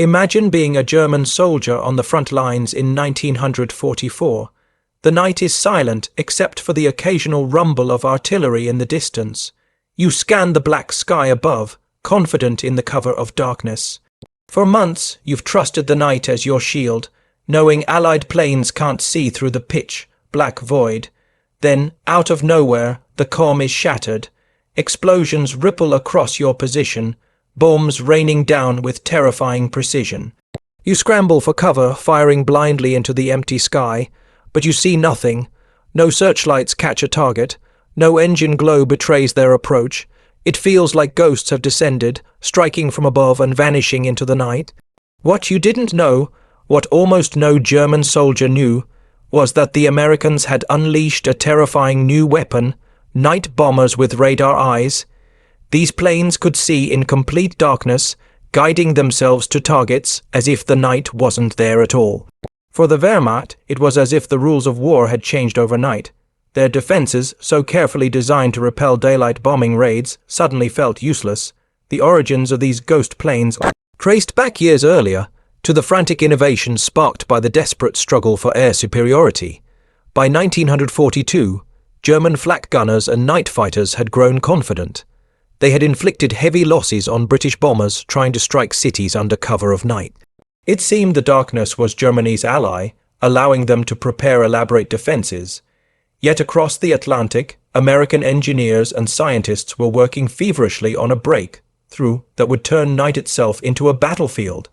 Imagine being a German soldier on the front lines in 1944. The night is silent except for the occasional rumble of artillery in the distance. You scan the black sky above, confident in the cover of darkness. For months, you've trusted the night as your shield, knowing Allied planes can't see through the pitch black void. Then, out of nowhere, the comm is shattered. Explosions ripple across your position, bombs raining down with terrifying precision. You scramble for cover, firing blindly into the empty sky, but you see nothing. No searchlights catch a target. No engine glow betrays their approach. It feels like ghosts have descended, striking from above and vanishing into the night. What you didn't know, what almost no German soldier knew, was that the Americans had unleashed a terrifying new weapon, night bombers with radar eyes. These planes could see in complete darkness, guiding themselves to targets as if the night wasn't there at all. For the Wehrmacht, it was as if the rules of war had changed overnight. Their defenses, so carefully designed to repel daylight bombing raids, suddenly felt useless. The origins of these ghost planes traced back years earlier to the frantic innovation sparked by the desperate struggle for air superiority. By 1942, German flak gunners and night fighters had grown confident. They had inflicted heavy losses on British bombers trying to strike cities under cover of night. It seemed the darkness was Germany's ally, allowing them to prepare elaborate defenses. Yet across the Atlantic, American engineers and scientists were working feverishly on a breakthrough that would turn night itself into a battlefield.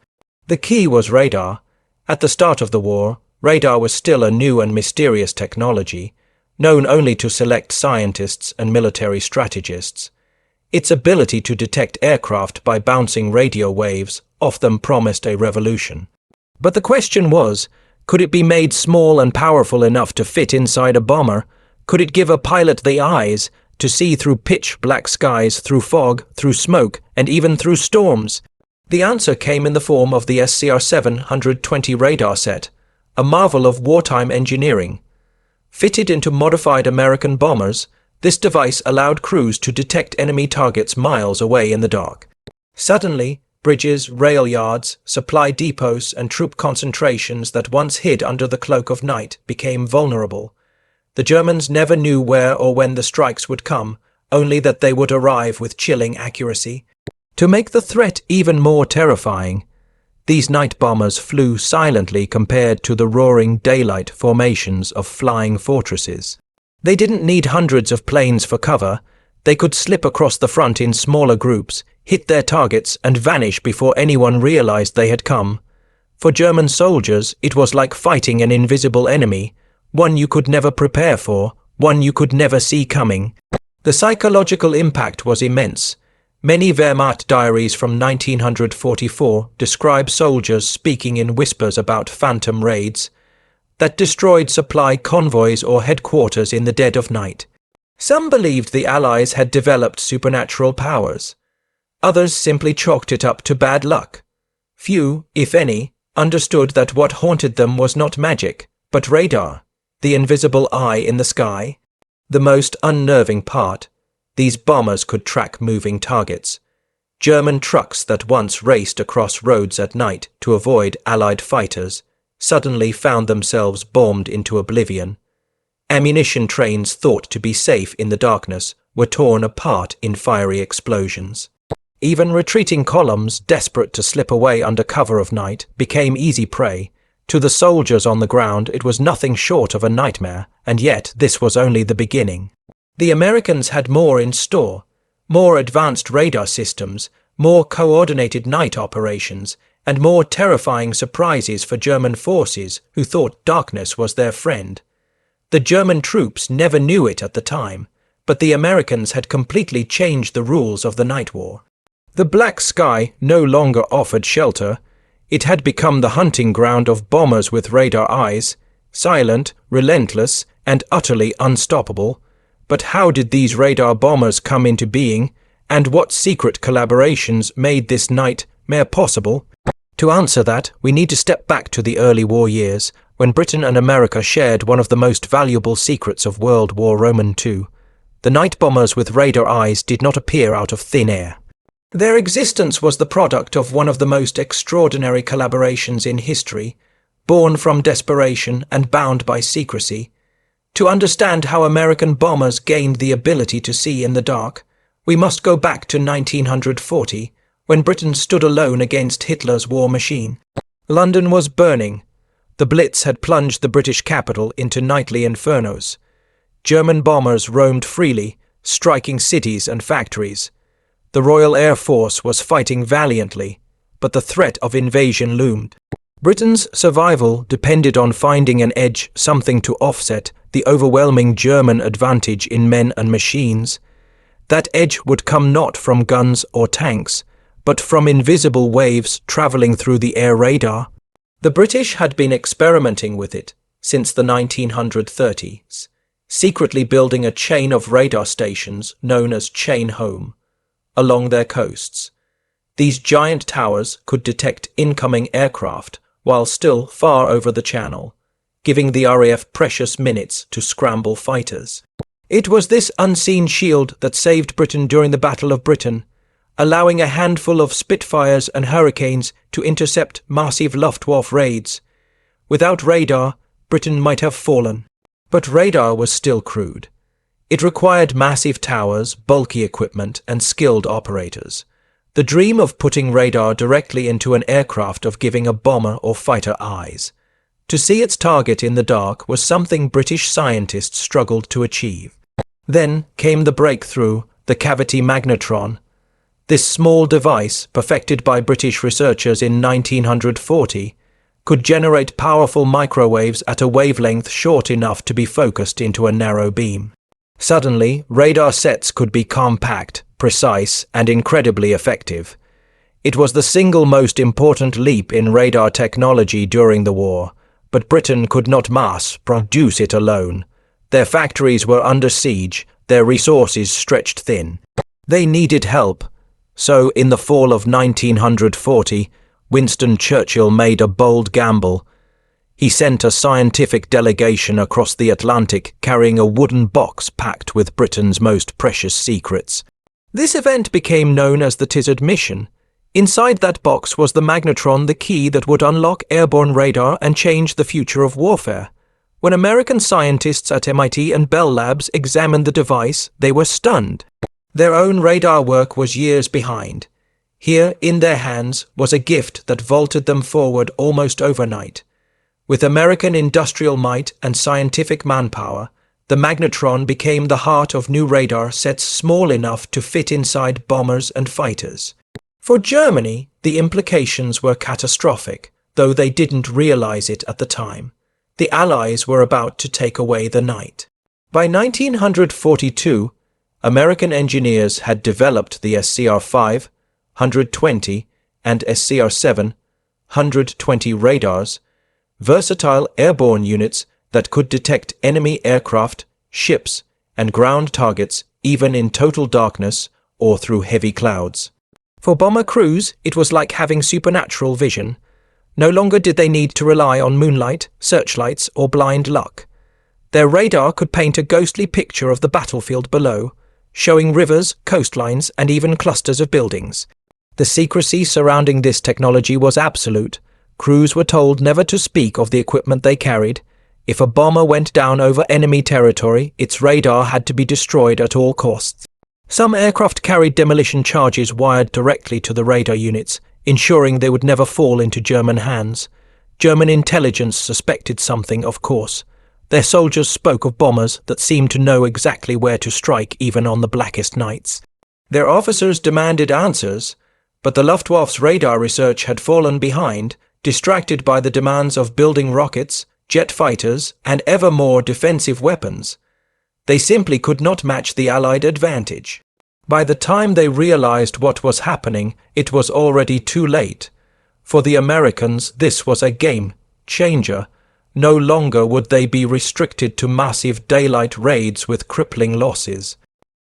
The key was radar. At the start of the war, radar was still a new and mysterious technology, known only to select scientists and military strategists. Its ability to detect aircraft by bouncing radio waves often promised a revolution. But the question was, could it be made small and powerful enough to fit inside a bomber? Could it give a pilot the eyes to see through pitch black skies, through fog, through smoke, and even through storms? The answer came in the form of the SCR-720 radar set, a marvel of wartime engineering. Fitted into modified American bombers, this device allowed crews to detect enemy targets miles away in the dark. Suddenly, bridges, rail yards, supply depots, and troop concentrations that once hid under the cloak of night became vulnerable. The Germans never knew where or when the strikes would come, only that they would arrive with chilling accuracy. To make the threat even more terrifying, these night bombers flew silently compared to the roaring daylight formations of flying fortresses. They didn't need hundreds of planes for cover. They could slip across the front in smaller groups, hit their targets, and vanish before anyone realized they had come. For German soldiers, it was like fighting an invisible enemy, one you could never prepare for, one you could never see coming. The psychological impact was immense. Many Wehrmacht diaries from 1944 describe soldiers speaking in whispers about phantom raids that destroyed supply convoys or headquarters in the dead of night. Some believed the Allies had developed supernatural powers. Others simply chalked it up to bad luck. Few, if any, understood that what haunted them was not magic, but radar, the invisible eye in the sky. The most unnerving part, these bombers could track moving targets. German trucks that once raced across roads at night to avoid Allied fighters suddenly found themselves bombed into oblivion. Ammunition trains thought to be safe in the darkness were torn apart in fiery explosions. Even retreating columns, desperate to slip away under cover of night, became easy prey. To the soldiers on the ground, it was nothing short of a nightmare, and yet this was only the beginning. The Americans had more in store, more advanced radar systems, more coordinated night operations, and more terrifying surprises for German forces who thought darkness was their friend. The German troops never knew it at the time, but the Americans had completely changed the rules of the night war. The black sky no longer offered shelter. It had become the hunting ground of bombers with radar eyes, silent, relentless, and utterly unstoppable. But how did these radar bombers come into being, and what secret collaborations made this nightmare possible? To answer that, we need to step back to the early war years, when Britain and America shared one of the most valuable secrets of World War II. The night bombers with radar eyes did not appear out of thin air. Their existence was the product of one of the most extraordinary collaborations in history, born from desperation and bound by secrecy. To understand how American bombers gained the ability to see in the dark, we must go back to 1940, when Britain stood alone against Hitler's war machine. London was burning. The Blitz had plunged the British capital into nightly infernos. German bombers roamed freely, striking cities and factories. The Royal Air Force was fighting valiantly, but the threat of invasion loomed. Britain's survival depended on finding an edge, something to offset the overwhelming German advantage in men and machines. That edge would come not from guns or tanks, but from invisible waves traveling through the air radar. The British had been experimenting with it since the 1930s, secretly building a chain of radar stations known as Chain Home along their coasts. These giant towers could detect incoming aircraft while still far over the channel, giving the RAF precious minutes to scramble fighters. It was this unseen shield that saved Britain during the Battle of Britain, allowing a handful of Spitfires and Hurricanes to intercept massive Luftwaffe raids. Without radar, Britain might have fallen. But radar was still crude. It required massive towers, bulky equipment, and skilled operators. The dream of putting radar directly into an aircraft, of giving a bomber or fighter eyes to see its target in the dark, was something British scientists struggled to achieve. Then came the breakthrough, the cavity magnetron. This small device, perfected by British researchers in 1940, could generate powerful microwaves at a wavelength short enough to be focused into a narrow beam. Suddenly, radar sets could be compact, precise, and incredibly effective. It was the single most important leap in radar technology during the war, but Britain could not mass produce it alone. Their factories were under siege, their resources stretched thin. They needed help. So, in the fall of 1940, Winston Churchill made a bold gamble. He sent a scientific delegation across the Atlantic carrying a wooden box packed with Britain's most precious secrets. This event became known as the Tizard Mission. Inside that box was the magnetron, the key that would unlock airborne radar and change the future of warfare. When American scientists at MIT and Bell Labs examined the device, they were stunned. Their own radar work was years behind. Here, in their hands, was a gift that vaulted them forward almost overnight. With American industrial might and scientific manpower, the magnetron became the heart of new radar sets small enough to fit inside bombers and fighters. For Germany, the implications were catastrophic, though they didn't realize it at the time. The Allies were about to take away the night. By 1942, American engineers had developed the SCR-5, 120, and SCR-7, 120 radars, versatile airborne units that could detect enemy aircraft, ships, and ground targets even in total darkness or through heavy clouds. For bomber crews, it was like having supernatural vision. No longer did they need to rely on moonlight, searchlights, or blind luck. Their radar could paint a ghostly picture of the battlefield below, showing rivers, coastlines, and even clusters of buildings. The secrecy surrounding this technology was absolute. Crews were told never to speak of the equipment they carried. If a bomber went down over enemy territory, its radar had to be destroyed at all costs. Some aircraft carried demolition charges wired directly to the radar units, ensuring they would never fall into German hands. German intelligence suspected something, of course. Their soldiers spoke of bombers that seemed to know exactly where to strike even on the blackest nights. Their officers demanded answers, but the Luftwaffe's radar research had fallen behind, distracted by the demands of building rockets, jet fighters, and ever more defensive weapons. They simply could not match the Allied advantage. By the time they realized what was happening, it was already too late. For the Americans, this was a game changer. No longer would they be restricted to massive daylight raids with crippling losses.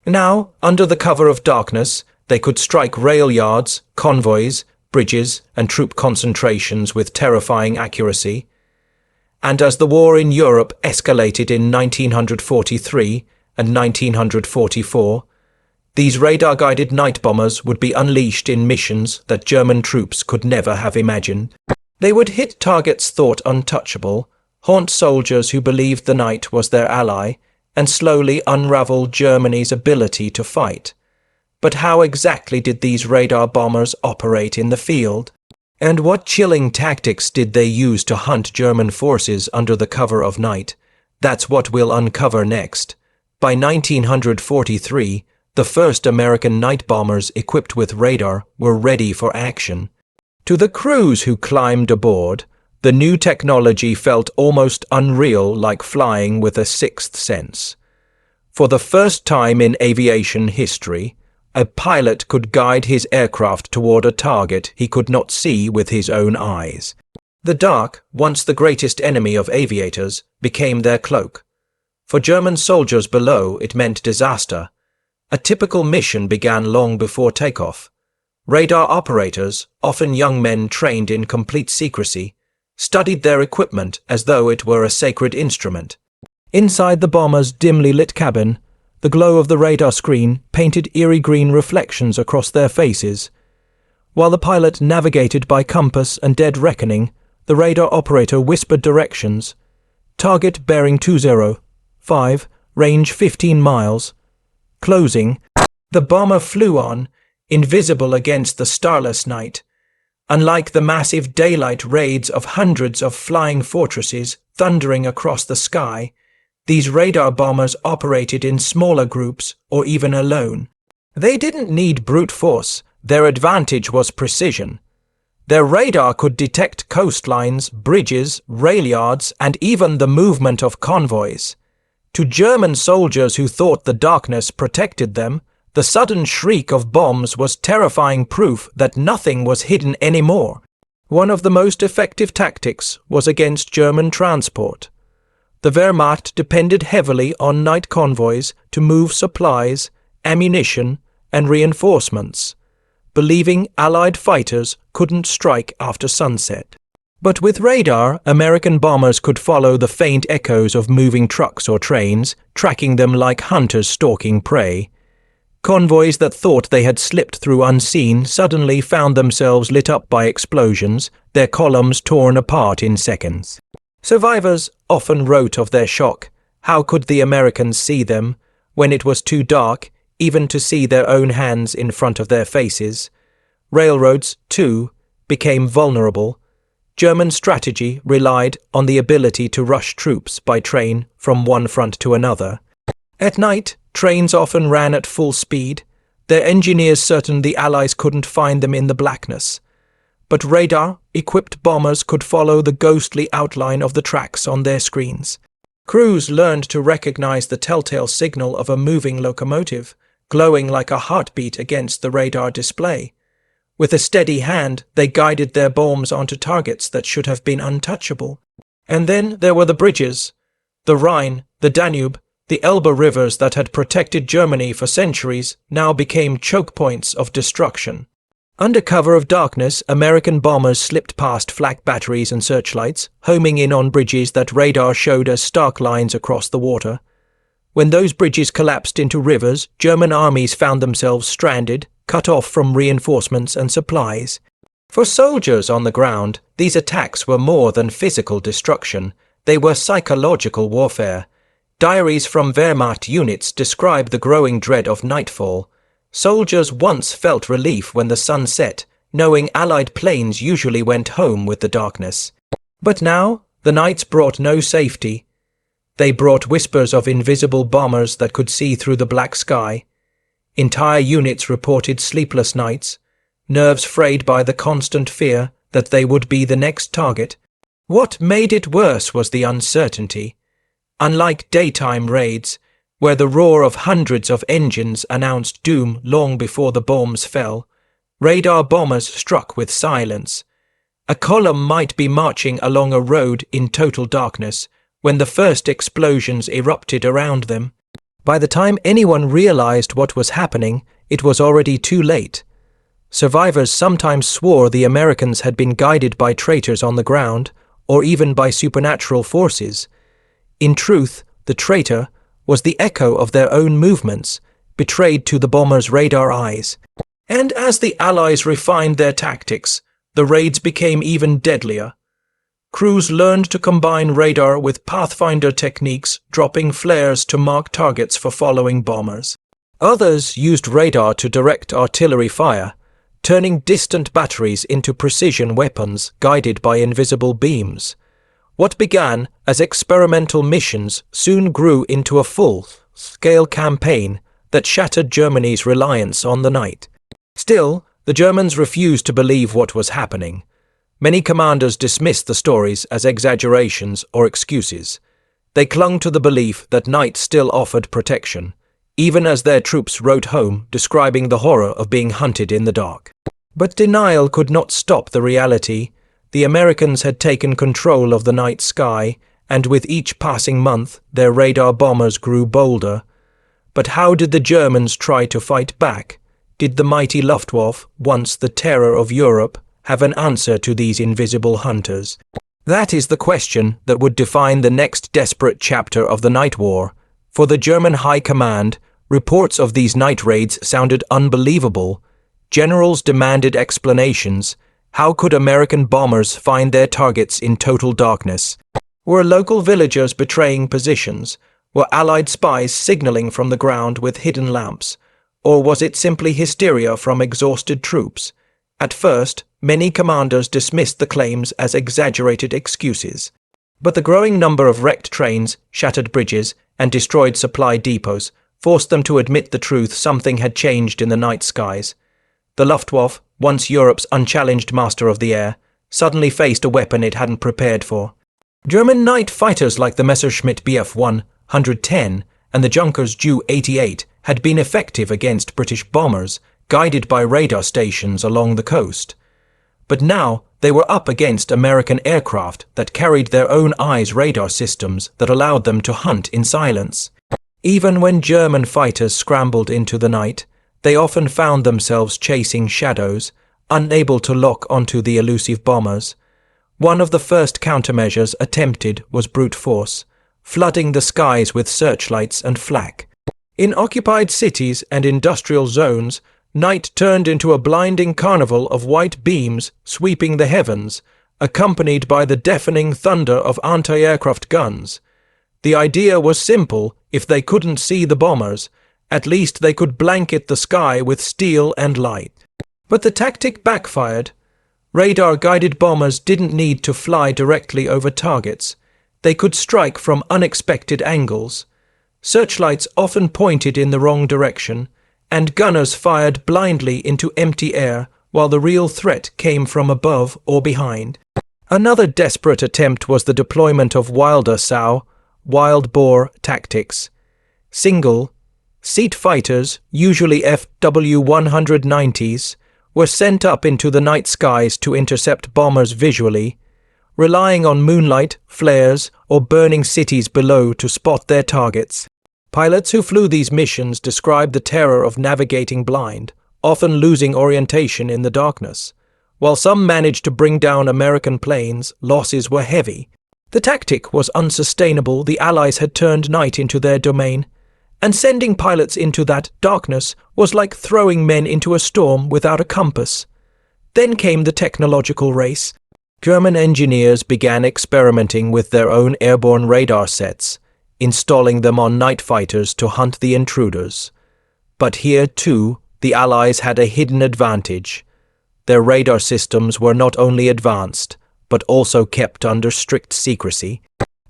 Now, under the cover of darkness, they could strike rail yards, convoys, bridges, and troop concentrations with terrifying accuracy. And as the war in Europe escalated in 1943 and 1944, These radar-guided night bombers would be unleashed in missions that German troops could never have imagined. They would hit targets thought untouchable, haunt soldiers who believed the night was their ally, and slowly unravel Germany's ability to fight. But how exactly did these radar bombers operate in the field? And what chilling tactics did they use to hunt German forces under the cover of night? That's what we'll uncover next. By 1943, the first American night bombers equipped with radar were ready for action. To the crews who climbed aboard, the new technology felt almost unreal, like flying with a sixth sense. For the first time in aviation history, a pilot could guide his aircraft toward a target he could not see with his own eyes. The dark, once the greatest enemy of aviators, became their cloak. For German soldiers below, it meant disaster. A typical mission began long before takeoff. Radar operators, often young men trained in complete secrecy, studied their equipment as though it were a sacred instrument. Inside the bomber's dimly lit cabin, the glow of the radar screen painted eerie green reflections across their faces. While the pilot navigated by compass and dead reckoning, the radar operator whispered directions. Target bearing 205, range 15 miles. Closing. The bomber flew on, invisible against the starless night. Unlike the massive daylight raids of hundreds of flying fortresses thundering across the sky, these radar bombers operated in smaller groups or even alone. They didn't need brute force. Their advantage was precision. Their radar could detect coastlines, bridges, rail yards, and even the movement of convoys. To German soldiers who thought the darkness protected them, the sudden shriek of bombs was terrifying proof that nothing was hidden anymore. One of the most effective tactics was against German transport. The Wehrmacht depended heavily on night convoys to move supplies, ammunition, and reinforcements, believing Allied fighters couldn't strike after sunset. But with radar, American bombers could follow the faint echoes of moving trucks or trains, tracking them like hunters stalking prey. Convoys that thought they had slipped through unseen suddenly found themselves lit up by explosions, their columns torn apart in seconds. Survivors often wrote of their shock. How could the Americans see them when it was too dark even to see their own hands in front of their faces? Railroads, too, became vulnerable. German strategy relied on the ability to rush troops by train from one front to another. At night, trains often ran at full speed, their engineers certain the Allies couldn't find them in the blackness. But radar-equipped bombers could follow the ghostly outline of the tracks on their screens. Crews learned to recognize the telltale signal of a moving locomotive, glowing like a heartbeat against the radar display. With a steady hand, they guided their bombs onto targets that should have been untouchable. And then there were the bridges. The Rhine, the Danube, the Elbe rivers that had protected Germany for centuries now became choke points of destruction. Under cover of darkness, American bombers slipped past flak batteries and searchlights, homing in on bridges that radar showed as stark lines across the water. When those bridges collapsed into rivers, German armies found themselves stranded, cut off from reinforcements and supplies. For soldiers on the ground, these attacks were more than physical destruction. They were psychological warfare. Diaries from Wehrmacht units describe the growing dread of nightfall. Soldiers once felt relief when the sun set, knowing Allied planes usually went home with the darkness. But now, the nights brought no safety. They brought whispers of invisible bombers that could see through the black sky. Entire units reported sleepless nights, nerves frayed by the constant fear that they would be the next target. What made it worse was the uncertainty. Unlike daytime raids, where the roar of hundreds of engines announced doom long before the bombs fell, radar bombers struck with silence. A column might be marching along a road in total darkness when the first explosions erupted around them. By the time anyone realized what was happening, it was already too late. Survivors sometimes swore the Americans had been guided by traitors on the ground, or even by supernatural forces. In truth, the traitor was the echo of their own movements, betrayed to the bombers' radar eyes. And as the Allies refined their tactics, the raids became even deadlier. Crews learned to combine radar with Pathfinder techniques, dropping flares to mark targets for following bombers. Others used radar to direct artillery fire, turning distant batteries into precision weapons guided by invisible beams. What began as experimental missions soon grew into a full-scale campaign that shattered Germany's reliance on the night. Still, the Germans refused to believe what was happening. Many commanders dismissed the stories as exaggerations or excuses. They clung to the belief that night still offered protection, even as their troops wrote home describing the horror of being hunted in the dark. But denial could not stop the reality. The Americans had taken control of the night sky, and with each passing month their radar bombers grew bolder. But how did the Germans try to fight back? Did the mighty Luftwaffe, once the terror of Europe, have an answer to these invisible hunters? That is the question that would define the next desperate chapter of the Night War. For the German High Command, reports of these night raids sounded unbelievable. Generals demanded explanations. How could American bombers find their targets in total darkness? Were local villagers betraying positions? Were Allied spies signaling from the ground with hidden lamps? Or was it simply hysteria from exhausted troops? At first, many commanders dismissed the claims as exaggerated excuses. But the growing number of wrecked trains, shattered bridges, and destroyed supply depots forced them to admit the truth: something had changed in the night skies. The Luftwaffe, once Europe's unchallenged master of the air, suddenly faced a weapon it hadn't prepared for. German night fighters like the Messerschmitt Bf 110 and the Junkers Ju 88 had been effective against British bombers, guided by radar stations along the coast. But now they were up against American aircraft that carried their own eyes radar systems that allowed them to hunt in silence. Even when German fighters scrambled into the night, they often found themselves chasing shadows, unable to lock onto the elusive bombers. One of the first countermeasures attempted was brute force, flooding the skies with searchlights and flak. In occupied cities and industrial zones, night turned into a blinding carnival of white beams sweeping the heavens, accompanied by the deafening thunder of anti-aircraft guns. The idea was simple: if they couldn't see the bombers, at least they could blanket the sky with steel and light. But the tactic backfired. Radar-guided bombers didn't need to fly directly over targets. They could strike from unexpected angles. Searchlights often pointed in the wrong direction, and gunners fired blindly into empty air while the real threat came from above or behind. Another desperate attempt was the deployment of wilder sow, wild boar tactics. Single-seat fighters, usually FW-190s, were sent up into the night skies to intercept bombers visually, relying on moonlight, flares, or burning cities below to spot their targets. Pilots who flew these missions described the terror of navigating blind, often losing orientation in the darkness. While some managed to bring down American planes, losses were heavy. The tactic was unsustainable. The Allies had turned night into their domain, and sending pilots into that darkness was like throwing men into a storm without a compass. Then came the technological race. German engineers began experimenting with their own airborne radar sets, installing them on night fighters to hunt the intruders. But here, too, the Allies had a hidden advantage. Their radar systems were not only advanced, but also kept under strict secrecy.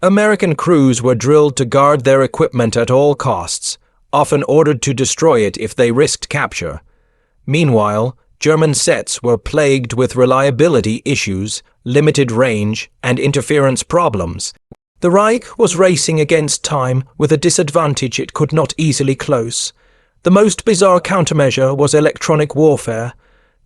American crews were drilled to guard their equipment at all costs, often ordered to destroy it if they risked capture. Meanwhile, German sets were plagued with reliability issues, limited range, and interference problems. The Reich was racing against time with a disadvantage it could not easily close. The most bizarre countermeasure was electronic warfare.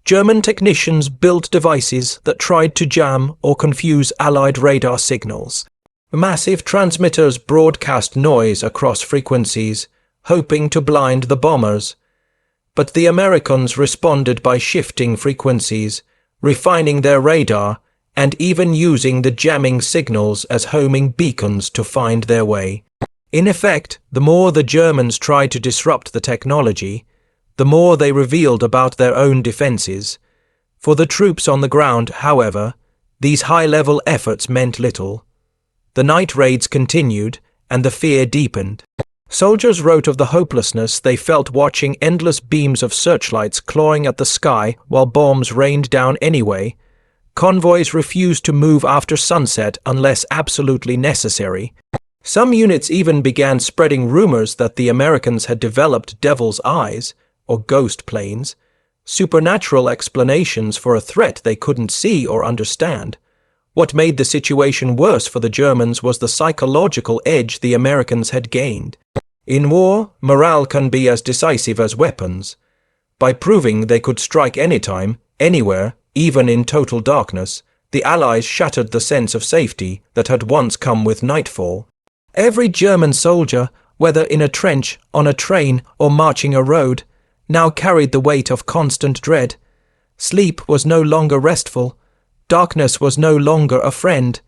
German technicians built devices that tried to jam or confuse Allied radar signals. Massive transmitters broadcast noise across frequencies, hoping to blind the bombers. But the Americans responded by shifting frequencies, refining their radar, and even using the jamming signals as homing beacons to find their way. In effect, the more the Germans tried to disrupt the technology, the more they revealed about their own defenses. For the troops on the ground, however, these high-level efforts meant little. The night raids continued, and the fear deepened. Soldiers wrote of the hopelessness they felt watching endless beams of searchlights clawing at the sky while bombs rained down anyway. Convoys refused to move after sunset unless absolutely necessary. Some units even began spreading rumors that the Americans had developed devil's eyes, or ghost planes, supernatural explanations for a threat they couldn't see or understand. What made the situation worse for the Germans was the psychological edge the Americans had gained. In war, morale can be as decisive as weapons. By proving they could strike anytime, anywhere, even in total darkness, the Allies shattered the sense of safety that had once come with nightfall. Every German soldier, whether in a trench, on a train, or marching a road, now carried the weight of constant dread. Sleep was no longer restful. Darkness was no longer a friend.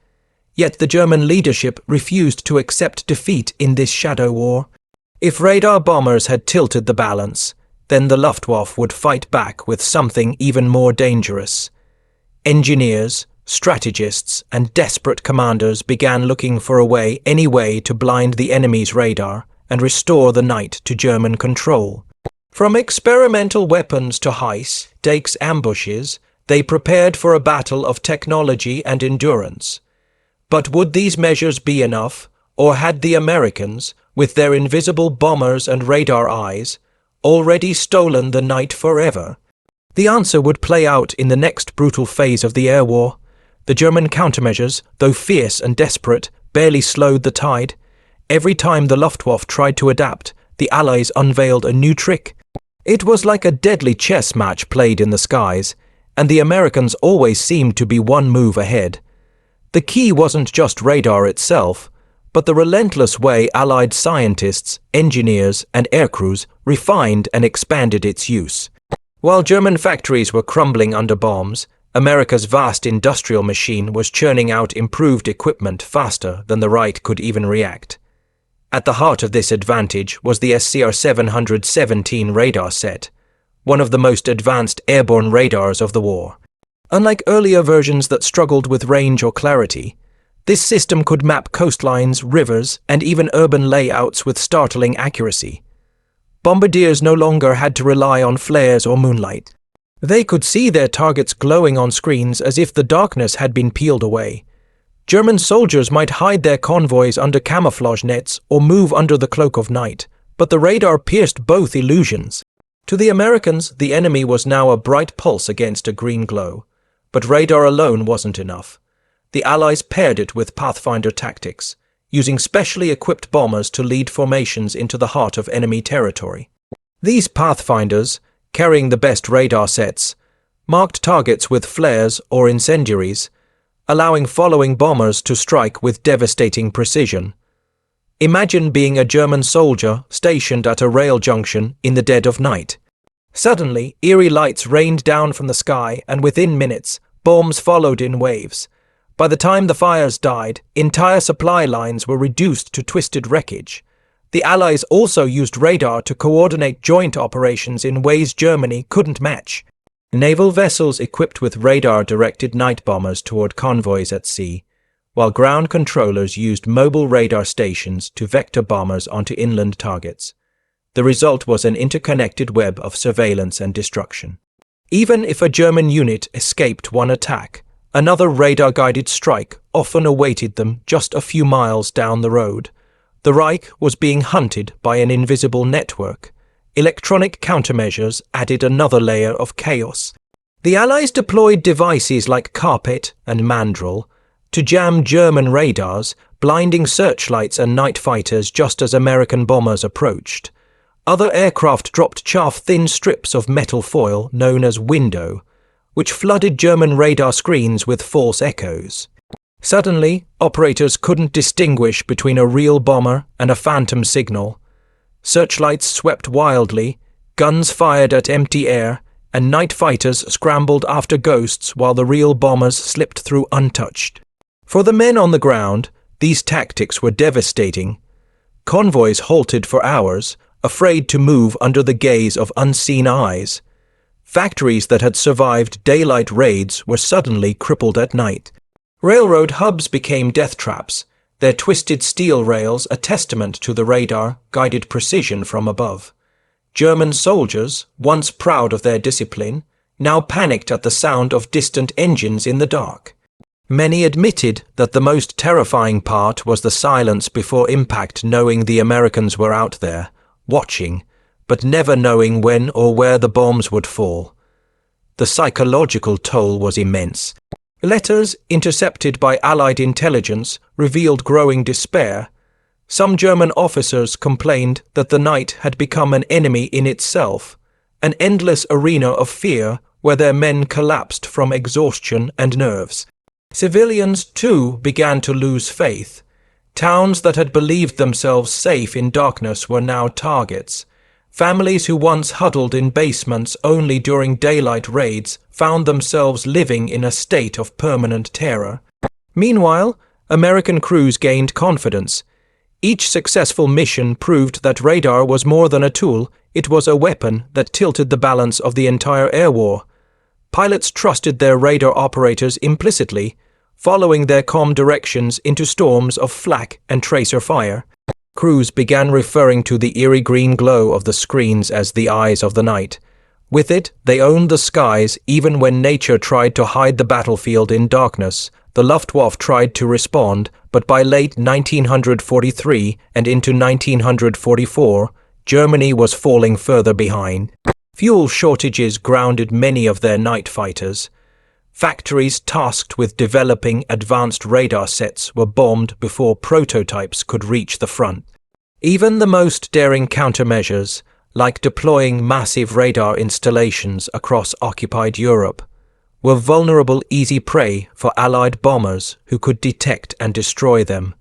Yet the German leadership refused to accept defeat in this shadow war. If radar bombers had tilted the balance, then the Luftwaffe would fight back with something even more dangerous. Engineers, strategists, and desperate commanders began looking for any way to blind the enemy's radar and restore the night to German control. From experimental weapons to high-stakes ambushes, they prepared for a battle of technology and endurance. But would these measures be enough, or had the Americans, with their invisible bombers and radar eyes, already stolen the night forever? The answer would play out in the next brutal phase of the air war. The German countermeasures, though fierce and desperate, barely slowed the tide. Every time the Luftwaffe tried to adapt, the Allies unveiled a new trick. It was like a deadly chess match played in the skies, and the Americans always seemed to be one move ahead. The key wasn't just radar itself, but the relentless way Allied scientists, engineers, and aircrews refined and expanded its use. While German factories were crumbling under bombs, America's vast industrial machine was churning out improved equipment faster than the right could even react. At the heart of this advantage was the SCR-717 radar set, one of the most advanced airborne radars of the war. Unlike earlier versions that struggled with range or clarity, this system could map coastlines, rivers, and even urban layouts with startling accuracy. Bombardiers no longer had to rely on flares or moonlight. They could see their targets glowing on screens as if the darkness had been peeled away. German soldiers might hide their convoys under camouflage nets or move under the cloak of night, but the radar pierced both illusions. To the Americans, the enemy was now a bright pulse against a green glow. But radar alone wasn't enough. The Allies paired it with Pathfinder tactics, using specially equipped bombers to lead formations into the heart of enemy territory. These Pathfinders, carrying the best radar sets, marked targets with flares or incendiaries, allowing following bombers to strike with devastating precision. Imagine being a German soldier stationed at a rail junction in the dead of night. Suddenly, eerie lights rained down from the sky, and within minutes, bombs followed in waves. By the time the fires died, entire supply lines were reduced to twisted wreckage. The Allies also used radar to coordinate joint operations in ways Germany couldn't match. Naval vessels equipped with radar directed night bombers toward convoys at sea, while ground controllers used mobile radar stations to vector bombers onto inland targets. The result was an interconnected web of surveillance and destruction. Even if a German unit escaped one attack, another radar-guided strike often awaited them just a few miles down the road. The Reich was being hunted by an invisible network. Electronic countermeasures added another layer of chaos. The Allies deployed devices like Carpet and Mandrel to jam German radars, blinding searchlights and night fighters just as American bombers approached. Other aircraft dropped chaff-thin strips of metal foil known as window, which flooded German radar screens with false echoes. Suddenly, operators couldn't distinguish between a real bomber and a phantom signal. Searchlights swept wildly, guns fired at empty air, and night fighters scrambled after ghosts while the real bombers slipped through untouched. For the men on the ground, these tactics were devastating. Convoys halted for hours, afraid to move under the gaze of unseen eyes. Factories that had survived daylight raids were suddenly crippled at night. Railroad hubs became death traps, their twisted steel rails a testament to the radar-guided precision from above. German soldiers, once proud of their discipline, now panicked at the sound of distant engines in the dark. Many admitted that the most terrifying part was the silence before impact, knowing the Americans were out there, watching, but never knowing when or where the bombs would fall. The psychological toll was immense. Letters intercepted by Allied intelligence revealed growing despair. Some German officers complained that the night had become an enemy in itself, an endless arena of fear where their men collapsed from exhaustion and nerves. Civilians, too, began to lose faith. Towns that had believed themselves safe in darkness were now targets. Families who once huddled in basements only during daylight raids found themselves living in a state of permanent terror. Meanwhile, American crews gained confidence. Each successful mission proved that radar was more than a tool, it was a weapon that tilted the balance of the entire air war. Pilots trusted their radar operators implicitly, following their comm directions into storms of flak and tracer fire. Crews began referring to the eerie green glow of the screens as the eyes of the night. With it, they owned the skies even when nature tried to hide the battlefield in darkness. The Luftwaffe tried to respond, but by late 1943 and into 1944, Germany was falling further behind. Fuel shortages grounded many of their night fighters. Factories tasked with developing advanced radar sets were bombed before prototypes could reach the front. Even the most daring countermeasures, like deploying massive radar installations across occupied Europe, were vulnerable easy prey for Allied bombers who could detect and destroy them.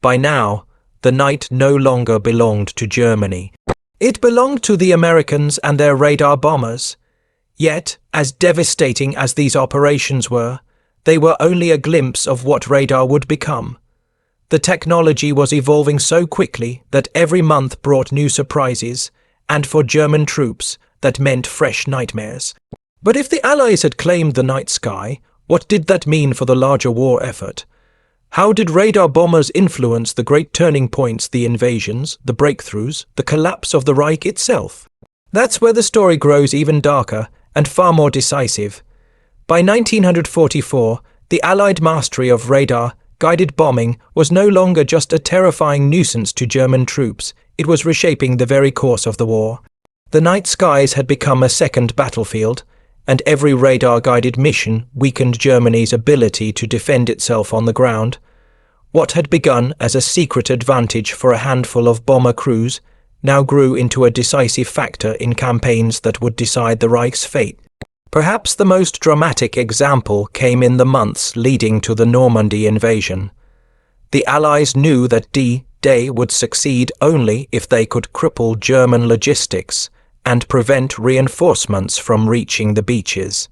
By now, the night no longer belonged to Germany. It belonged to the Americans and their radar bombers. Yet, as devastating as these operations were, they were only a glimpse of what radar would become. The technology was evolving so quickly that every month brought new surprises, and for German troops, that meant fresh nightmares. But if the Allies had claimed the night sky, what did that mean for the larger war effort? How did radar bombers influence the great turning points, the invasions, the breakthroughs, the collapse of the Reich itself? That's where the story grows even darker and far more decisive. By 1944, the Allied mastery of radar-guided bombing was no longer just a terrifying nuisance to German troops, it was reshaping the very course of the war. The night skies had become a second battlefield, and every radar-guided mission weakened Germany's ability to defend itself on the ground. What had begun as a secret advantage for a handful of bomber crews now grew into a decisive factor in campaigns that would decide the Reich's fate. Perhaps the most dramatic example came in the months leading to the Normandy invasion. The Allies knew that D-Day would succeed only if they could cripple German logistics and prevent reinforcements from reaching the beaches.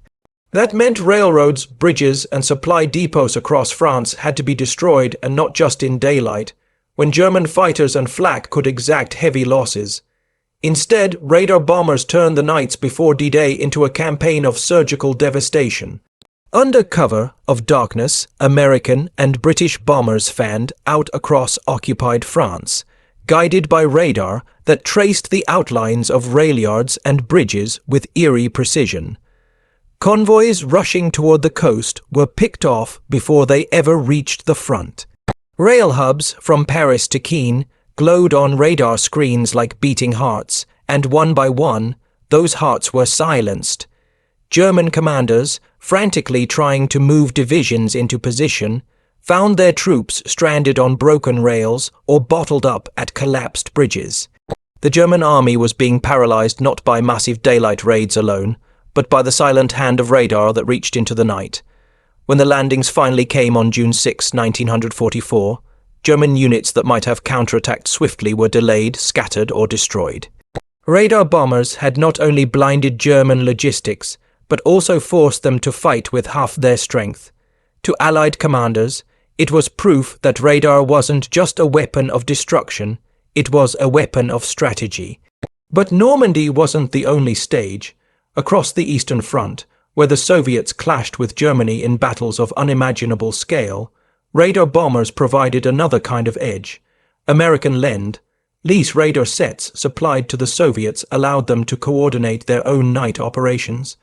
That meant railroads, bridges, and supply depots across France had to be destroyed, and not just in daylight, when German fighters and flak could exact heavy losses. Instead, radar bombers turned the nights before D-Day into a campaign of surgical devastation. Under cover of darkness, American and British bombers fanned out across occupied France, guided by radar that traced the outlines of rail yards and bridges with eerie precision. Convoys rushing toward the coast were picked off before they ever reached the front. Rail hubs from Paris to Keene glowed on radar screens like beating hearts, and one by one, those hearts were silenced. German commanders, frantically trying to move divisions into position, found their troops stranded on broken rails or bottled up at collapsed bridges. The German army was being paralyzed not by massive daylight raids alone, but by the silent hand of radar that reached into the night. When the landings finally came on June 6, 1944, German units that might have counterattacked swiftly were delayed, scattered, or destroyed. Radar bombers had not only blinded German logistics, but also forced them to fight with half their strength. To Allied commanders, it was proof that radar wasn't just a weapon of destruction, It was a weapon of strategy. But Normandy wasn't the only stage. Across the Eastern Front, where the Soviets clashed with Germany in battles of unimaginable scale, radar bombers provided another kind of edge. American Lee's radar sets supplied to the Soviets allowed them to coordinate their own night operations.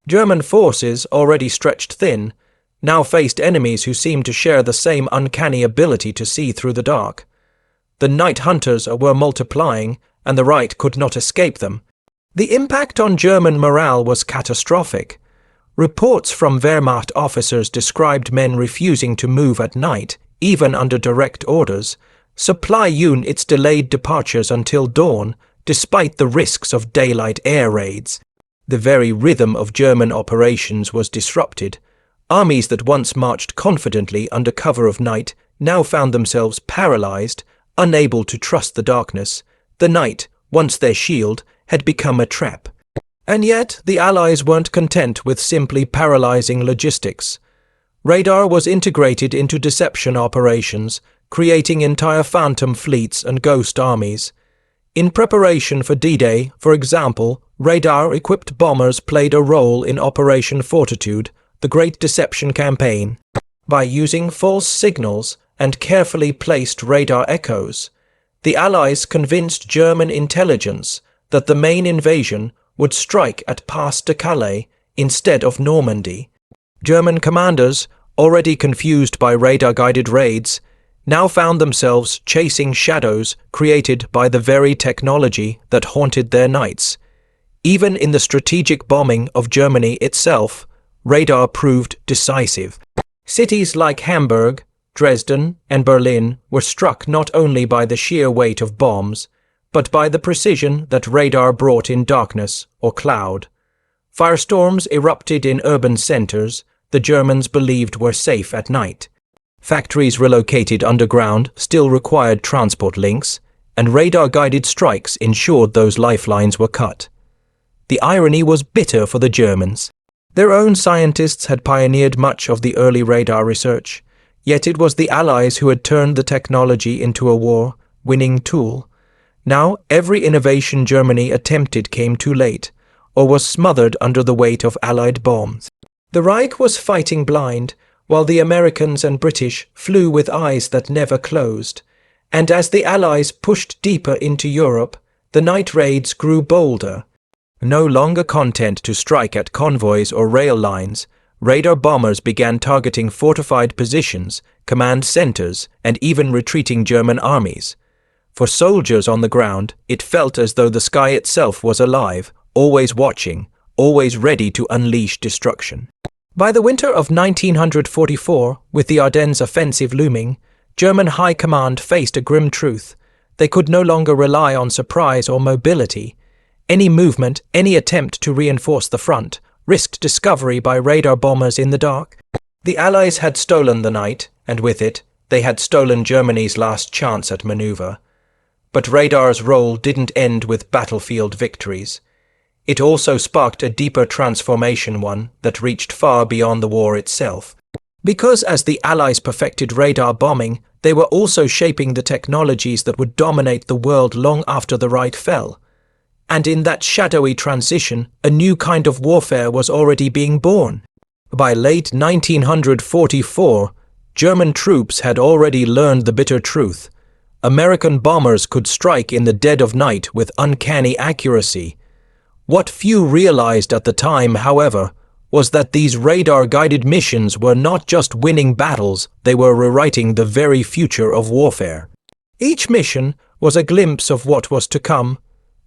German forces, already stretched thin, now faced enemies who seemed to share the same uncanny ability to see through the dark. The night hunters were multiplying, and the right could not escape them. The impact on German morale was catastrophic. Reports from Wehrmacht officers described men refusing to move at night, even under direct orders. Supply units delayed departures until dawn, despite the risks of daylight air raids. The very rhythm of German operations was disrupted. Armies that once marched confidently under cover of night now found themselves paralyzed, unable to trust the darkness. The night, once their shield, had become a trap. And yet the Allies weren't content with simply paralyzing logistics. Radar was integrated into deception operations, creating entire phantom fleets and ghost armies. In preparation for D-Day, for example, radar-equipped bombers played a role in Operation Fortitude, the Great Deception Campaign. By using false signals and carefully placed radar echoes, the Allies convinced German intelligence that the main invasion would strike at Pas de Calais instead of Normandy. German commanders, already confused by radar-guided raids, now found themselves chasing shadows created by the very technology that haunted their nights. Even in the strategic bombing of Germany itself, radar proved decisive. Cities like Hamburg, Dresden, and Berlin were struck not only by the sheer weight of bombs, but by the precision that radar brought in darkness or cloud. Firestorms erupted in urban centers the Germans believed were safe at night. Factories relocated underground still required transport links, and radar-guided strikes ensured those lifelines were cut. The irony was bitter for the Germans. Their own scientists had pioneered much of the early radar research, yet it was the Allies who had turned the technology into a war-winning tool. Now every innovation Germany attempted came too late, or was smothered under the weight of Allied bombs. The Reich was fighting blind, while the Americans and British flew with eyes that never closed. And as the Allies pushed deeper into Europe, the night raids grew bolder. No longer content to strike at convoys or rail lines, radar bombers began targeting fortified positions, command centers, and even retreating German armies. For soldiers on the ground, it felt as though the sky itself was alive, always watching, always ready to unleash destruction. By the winter of 1944, with the Ardennes offensive looming, German high command faced a grim truth. They could no longer rely on surprise or mobility. Any movement, any attempt to reinforce the front, risked discovery by radar bombers in the dark. The Allies had stolen the night, and with it, they had stolen Germany's last chance at maneuver. But radar's role didn't end with battlefield victories. It also sparked a deeper transformation, one that reached far beyond the war itself. Because as the Allies perfected radar bombing, they were also shaping the technologies that would dominate the world long after the Reich fell. And in that shadowy transition, a new kind of warfare was already being born. By late 1944, German troops had already learned the bitter truth. American bombers could strike in the dead of night with uncanny accuracy. What few realized at the time, however, was that these radar-guided missions were not just winning battles, they were rewriting the very future of warfare. Each mission was a glimpse of what was to come,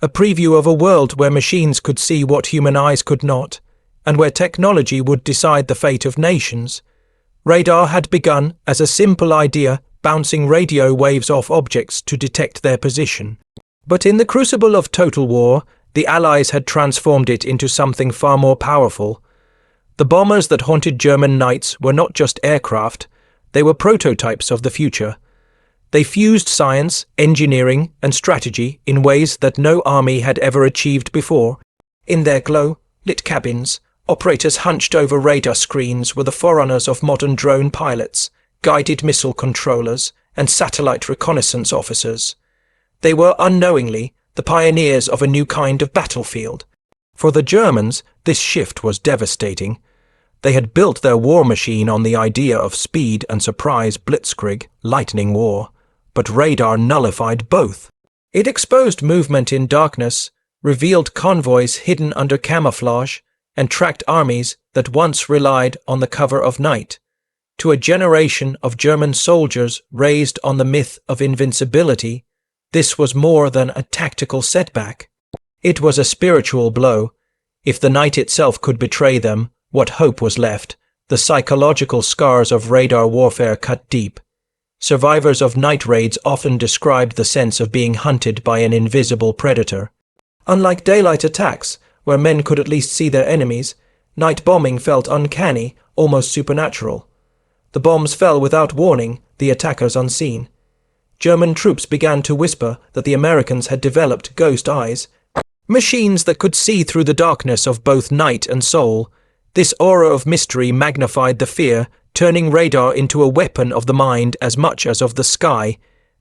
a preview of a world where machines could see what human eyes could not, and where technology would decide the fate of nations. Radar had begun as a simple idea, bouncing radio waves off objects to detect their position. But in the crucible of total war, the Allies had transformed it into something far more powerful. The bombers that haunted German nights were not just aircraft, they were prototypes of the future. They fused science, engineering, and strategy in ways that no army had ever achieved before. In their glow-lit cabins, operators hunched over radar screens were the forerunners of modern drone pilots, guided missile controllers, and satellite reconnaissance officers. They were unknowingly the pioneers of a new kind of battlefield. For the Germans, this shift was devastating. They had built their war machine on the idea of speed and surprise blitzkrieg, lightning war, but radar nullified both. It exposed movement in darkness, revealed convoys hidden under camouflage, and tracked armies that once relied on the cover of night. To a generation of German soldiers raised on the myth of invincibility, this was more than a tactical setback. It was a spiritual blow. If the night itself could betray them, what hope was left? The psychological scars of radar warfare cut deep. Survivors of night raids often described the sense of being hunted by an invisible predator. Unlike daylight attacks, where men could at least see their enemies, night bombing felt uncanny, almost supernatural. The bombs fell without warning, the attackers unseen. German troops began to whisper that the Americans had developed ghost eyes, machines that could see through the darkness of both night and soul. This aura of mystery magnified the fear, turning radar into a weapon of the mind as much as of the sky.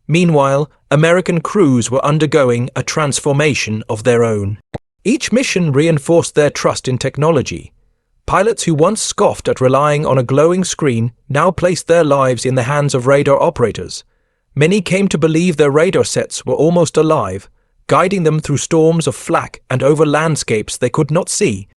Meanwhile, American crews were undergoing a transformation of their own. Each mission reinforced their trust in technology. Pilots who once scoffed at relying on a glowing screen now placed their lives in the hands of radar operators. Many came to believe their radar sets were almost alive, guiding them through storms of flak and over landscapes they could not see.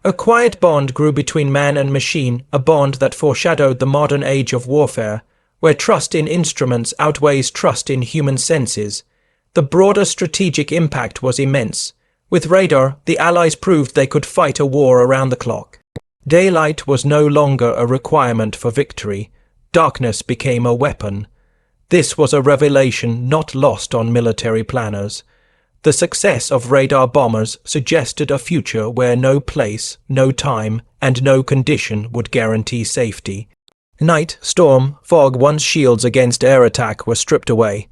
A quiet bond grew between man and machine, a bond that foreshadowed the modern age of warfare, where trust in instruments outweighs trust in human senses. The broader strategic impact was immense. With radar, the Allies proved they could fight a war around the clock. Daylight was no longer a requirement for victory. Darkness became a weapon. This was a revelation not lost on military planners. The success of radar bombers suggested a future where no place, no time, and no condition would guarantee safety. Night, storm, fog, once shields against air attack were stripped away.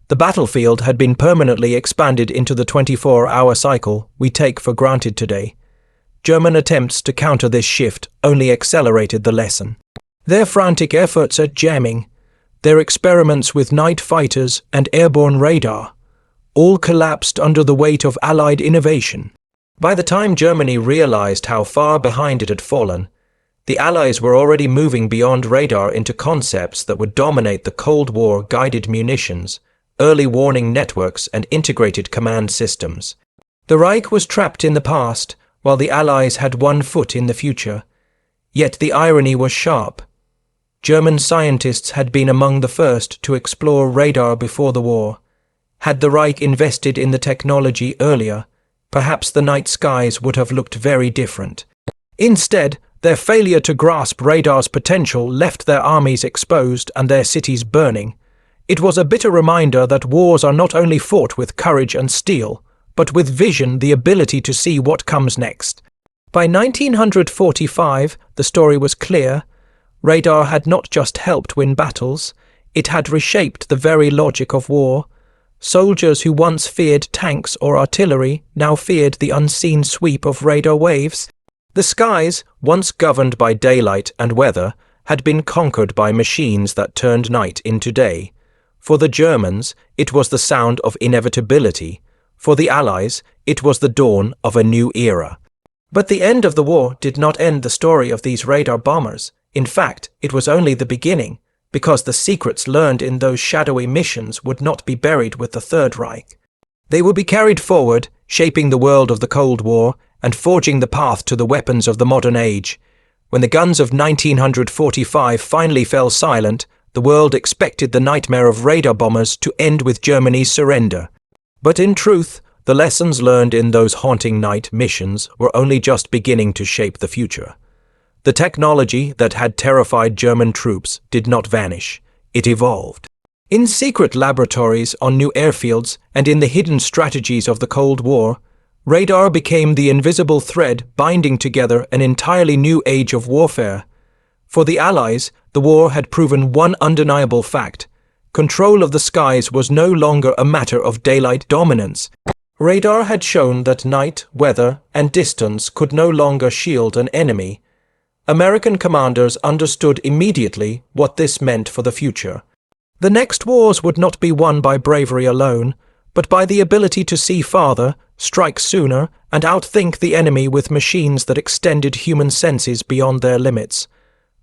The battlefield had been permanently expanded into the 24-hour cycle we take for granted today. German attempts to counter this shift only accelerated the lesson. Their frantic efforts at jamming, their experiments with night fighters and airborne radar, all collapsed under the weight of Allied innovation. By the time Germany realized how far behind it had fallen, the Allies were already moving beyond radar into concepts that would dominate the Cold War: guided munitions, early warning networks, and integrated command systems. The Reich was trapped in the past, while the Allies had one foot in the future. Yet the irony was sharp. German scientists had been among the first to explore radar before the war. Had the Reich invested in the technology earlier, perhaps the night skies would have looked very different. Instead, their failure to grasp radar's potential left their armies exposed and their cities burning. It was a bitter reminder that wars are not only fought with courage and steel, but with vision, the ability to see what comes next. By 1945, the story was clear. Radar had not just helped win battles, it had reshaped the very logic of war. Soldiers who once feared tanks or artillery now feared the unseen sweep of radar waves. The skies, once governed by daylight and weather, had been conquered by machines that turned night into day. For the Germans, it was the sound of inevitability. For the Allies, it was the dawn of a new era. But the end of the war did not end the story of these radar bombers. In fact, it was only the beginning, because the secrets learned in those shadowy missions would not be buried with the Third Reich. They would be carried forward, shaping the world of the Cold War and forging the path to the weapons of the modern age. When the guns of 1945 finally fell silent, the world expected the nightmare of radar bombers to end with Germany's surrender. But in truth, the lessons learned in those haunting night missions were only just beginning to shape the future. The technology that had terrified German troops did not vanish. It evolved. In secret laboratories on new airfields and in the hidden strategies of the Cold War, radar became the invisible thread binding together an entirely new age of warfare. For the Allies, the war had proven one undeniable fact. Control of the skies was no longer a matter of daylight dominance. Radar had shown that night, weather, and distance could no longer shield an enemy. American commanders understood immediately what this meant for the future. The next wars would not be won by bravery alone. but by the ability to see farther, strike sooner, and outthink the enemy with machines that extended human senses beyond their limits.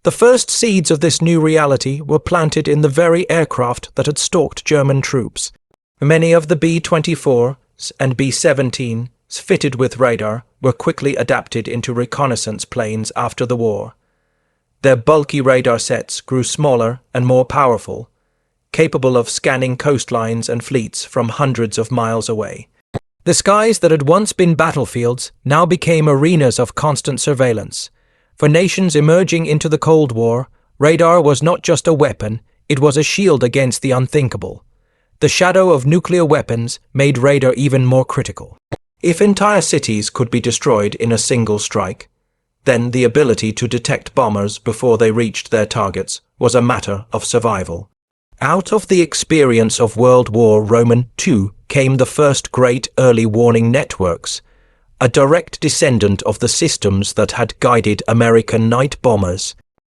The first seeds of this new reality were planted in the very aircraft that had stalked German troops. Many of the B-24s and B-17s fitted with radar were quickly adapted into reconnaissance planes after the war. Their bulky radar sets grew smaller and more powerful, capable of scanning coastlines and fleets from hundreds of miles away. The skies that had once been battlefields now became arenas of constant surveillance. For nations emerging into the Cold War, radar was not just a weapon, it was a shield against the unthinkable. The shadow of nuclear weapons made radar even more critical. If entire cities could be destroyed in a single strike, then the ability to detect bombers before they reached their targets was a matter of survival. Out of the experience of World War II came the first great early warning networks, a direct descendant of the systems that had guided American night bombers.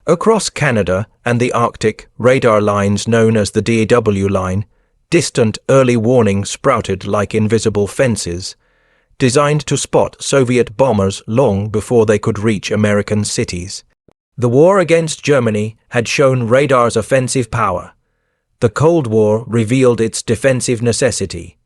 Across Canada and the Arctic, radar lines known as the WWII, distant early warning sprouted like invisible fences, designed to spot Soviet bombers long before they could reach American cities. The war against Germany had shown radar's offensive power. The Cold War revealed its defensive necessity.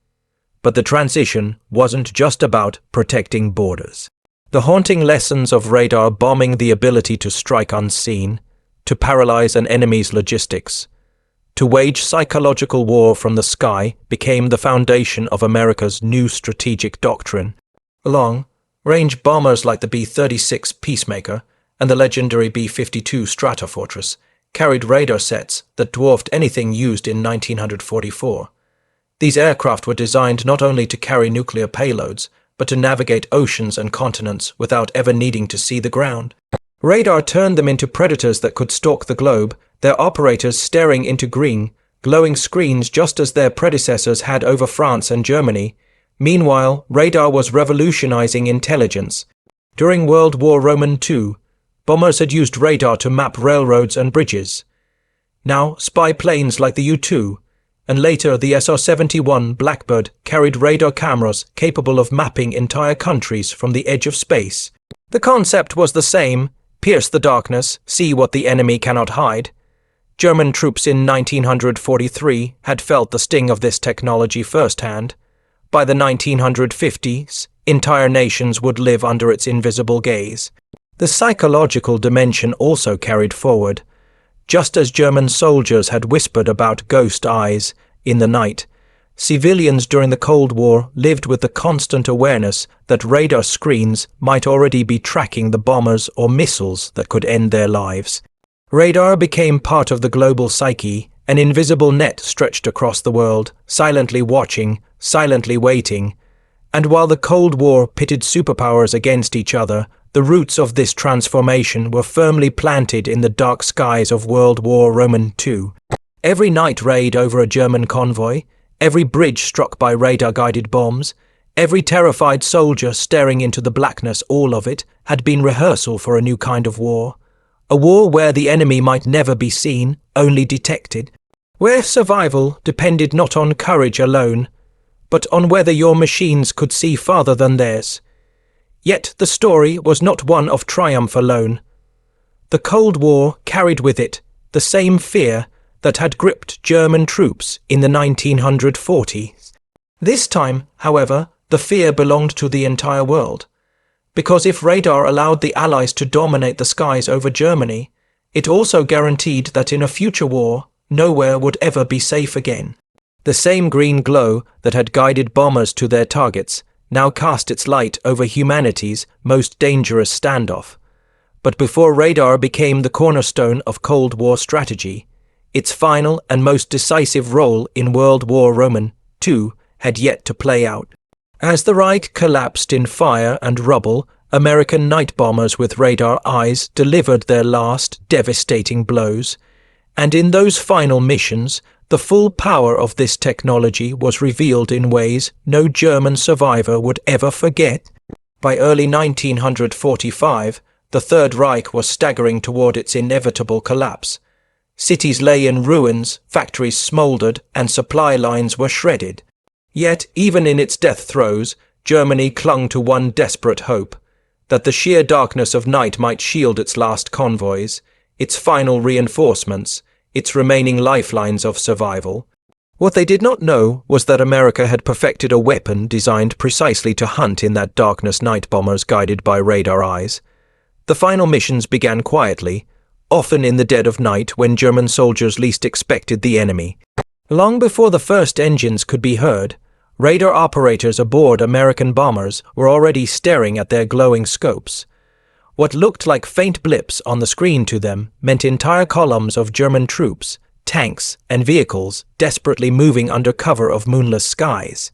But the transition wasn't just about protecting borders. The haunting lessons of radar bombing, the ability to strike unseen, to paralyze an enemy's logistics, to wage psychological war from the sky became the foundation of America's new strategic doctrine. Long-range bombers like the B-36 Peacemaker and the legendary B-52 Stratofortress carried radar sets that dwarfed anything used in 1944. These aircraft were designed not only to carry nuclear payloads, but to navigate oceans and continents without ever needing to see the ground. Radar turned them into predators that could stalk the globe, their operators staring into green, glowing screens just as their predecessors had over France and Germany. Meanwhile, radar was revolutionizing intelligence. During World War II, bombers had used radar to map railroads and bridges. Now, spy planes like the U-2 and later the SR-71 Blackbird carried radar cameras capable of mapping entire countries from the edge of space. The concept was the same: pierce the darkness, see what the enemy cannot hide. German troops in 1943 had felt the sting of this technology firsthand. By the 1950s, entire nations would live under its invisible gaze. The psychological dimension also carried forward. Just as German soldiers had whispered about ghost eyes in the night, civilians during the Cold War lived with the constant awareness that radar screens might already be tracking the bombers or missiles that could end their lives. Radar became part of the global psyche, an invisible net stretched across the world, silently watching, silently waiting. And while the Cold War pitted superpowers against each other, the roots of this transformation were firmly planted in the dark skies of World War II. Every night raid over a German convoy, every bridge struck by radar-guided bombs, every terrified soldier staring into the blackness, all of it had been rehearsal for a new kind of war. A war where the enemy might never be seen, only detected. Where survival depended not on courage alone, but on whether your machines could see farther than theirs. Yet the story was not one of triumph alone. The Cold War carried with it the same fear that had gripped German troops in the 1940s. This time, however, the fear belonged to the entire world. Because if radar allowed the Allies to dominate the skies over Germany, it also guaranteed that in a future war, nowhere would ever be safe again. The same green glow that had guided bombers to their targets now cast its light over humanity's most dangerous standoff. But before radar became the cornerstone of Cold War strategy, its final and most decisive role in World War II had yet to play out. As the Reich collapsed in fire and rubble, American night bombers with radar eyes delivered their last devastating blows. And in those final missions, the full power of this technology was revealed in ways no German survivor would ever forget. By early 1945, the Third Reich was staggering toward its inevitable collapse. Cities lay in ruins, factories smoldered, and supply lines were shredded. Yet, even in its death throes, Germany clung to one desperate hope, that the sheer darkness of night might shield its last convoys, its final reinforcements, its remaining lifelines of survival. What they did not know was that America had perfected a weapon designed precisely to hunt in that darkness night bombers guided by radar eyes. The final missions began quietly, often in the dead of night when German soldiers least expected the enemy. Long before the first engines could be heard, radar operators aboard American bombers were already staring at their glowing scopes. What looked like faint blips on the screen to them meant entire columns of German troops, tanks, and vehicles desperately moving under cover of moonless skies.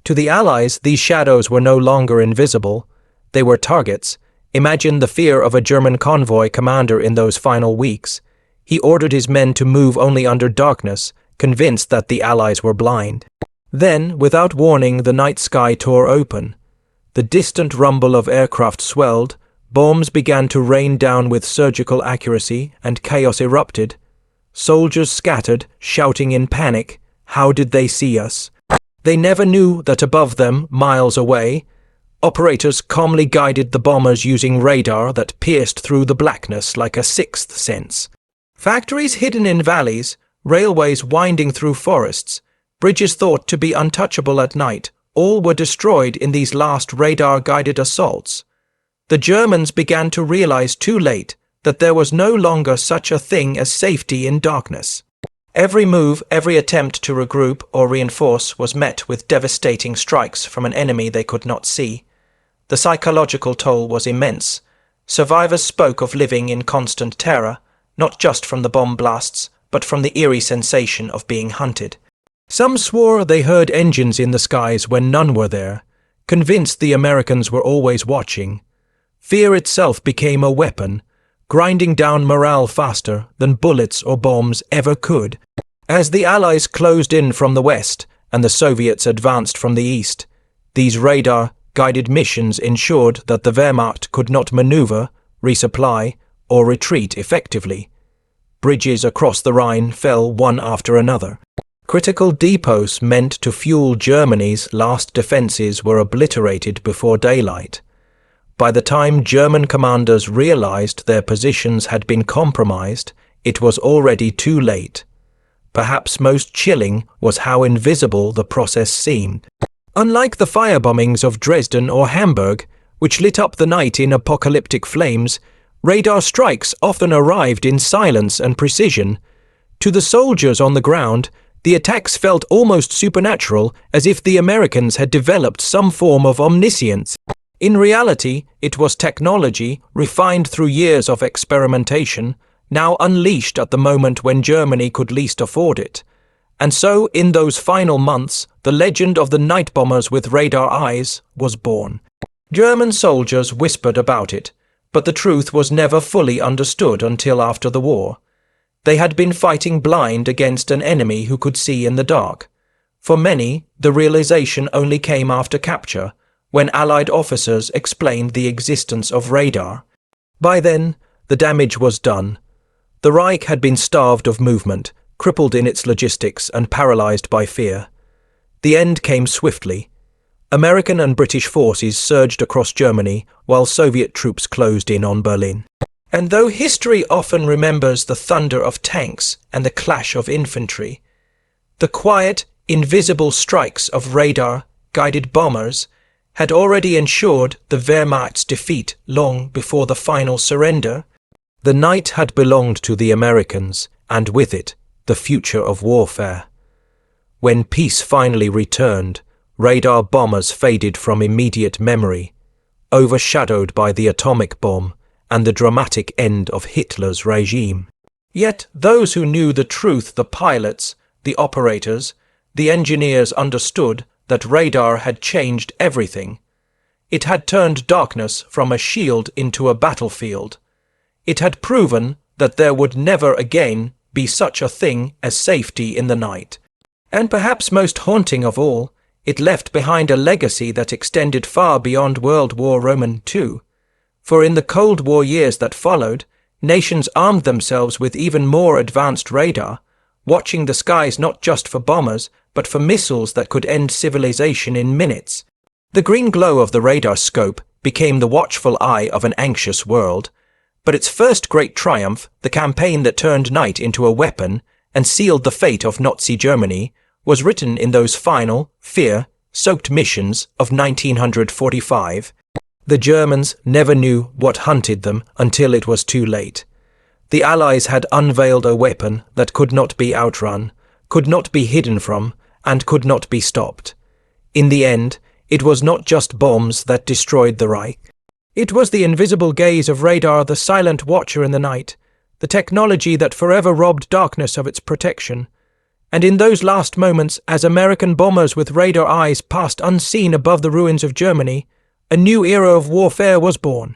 To the Allies, these shadows were no longer invisible. They were targets. Imagine the fear of a German convoy commander in those final weeks. He ordered his men to move only under darkness, convinced that the Allies were blind. Then, without warning, the night sky tore open. The distant rumble of aircraft swelled, bombs began to rain down with surgical accuracy, and chaos erupted. Soldiers scattered, shouting in panic, "How did they see us?" They never knew that above them, miles away, operators calmly guided the bombers using radar that pierced through the blackness like a sixth sense. Factories hidden in valleys, railways winding through forests, bridges thought to be untouchable at night, all were destroyed in these last radar-guided assaults. The Germans began to realize too late that there was no longer such a thing as safety in darkness. Every move, every attempt to regroup or reinforce was met with devastating strikes from an enemy they could not see. The psychological toll was immense. Survivors spoke of living in constant terror, not just from the bomb blasts, but from the eerie sensation of being hunted. Some swore they heard engines in the skies when none were there, convinced the Americans were always watching. Fear itself became a weapon, grinding down morale faster than bullets or bombs ever could. As the Allies closed in from the west and the Soviets advanced from the east, these radar-guided missions ensured that the Wehrmacht could not maneuver, resupply, or retreat effectively. Bridges across the Rhine fell one after another. Critical depots meant to fuel Germany's last defences were obliterated before daylight. By the time German commanders realized their positions had been compromised, it was already too late. Perhaps most chilling was how invisible the process seemed. Unlike the firebombings of Dresden or Hamburg, which lit up the night in apocalyptic flames, radar strikes often arrived in silence and precision. To the soldiers on the ground, the attacks felt almost supernatural, as if the Americans had developed some form of omniscience. In reality, it was technology, refined through years of experimentation, now unleashed at the moment when Germany could least afford it. And so, in those final months, the legend of the night bombers with radar eyes was born. German soldiers whispered about it, but the truth was never fully understood until after the war. They had been fighting blind against an enemy who could see in the dark. For many, the realization only came after capture, when Allied officers explained the existence of radar. By then, the damage was done. The Reich had been starved of movement, crippled in its logistics and paralyzed by fear. The end came swiftly. American and British forces surged across Germany while Soviet troops closed in on Berlin. And though history often remembers the thunder of tanks and the clash of infantry, the quiet, invisible strikes of radar-guided bombers had already ensured the Wehrmacht's defeat long before the final surrender. The night had belonged to the Americans, and with it, the future of warfare. When peace finally returned, radar bombers faded from immediate memory, overshadowed by the atomic bomb and the dramatic end of Hitler's regime. Yet those who knew the truth, the pilots, the operators, the engineers, understood that radar had changed everything. It had turned darkness from a shield into a battlefield. It had proven that there would never again be such a thing as safety in the night. And perhaps most haunting of all, it left behind a legacy that extended far beyond World War II. For in the Cold War years that followed, nations armed themselves with even more advanced radar, watching the skies not just for bombers, but for missiles that could end civilization in minutes. The green glow of the radar scope became the watchful eye of an anxious world. But its first great triumph, the campaign that turned night into a weapon and sealed the fate of Nazi Germany, was written in those final, fear-soaked missions of 1945. The Germans never knew what hunted them until it was too late. The Allies had unveiled a weapon that could not be outrun, could not be hidden from, and could not be stopped. In the end, it was not just bombs that destroyed the Reich. It was the invisible gaze of radar, the silent watcher in the night, the technology that forever robbed darkness of its protection. And in those last moments, as American bombers with radar eyes passed unseen above the ruins of Germany, a new era of warfare was born.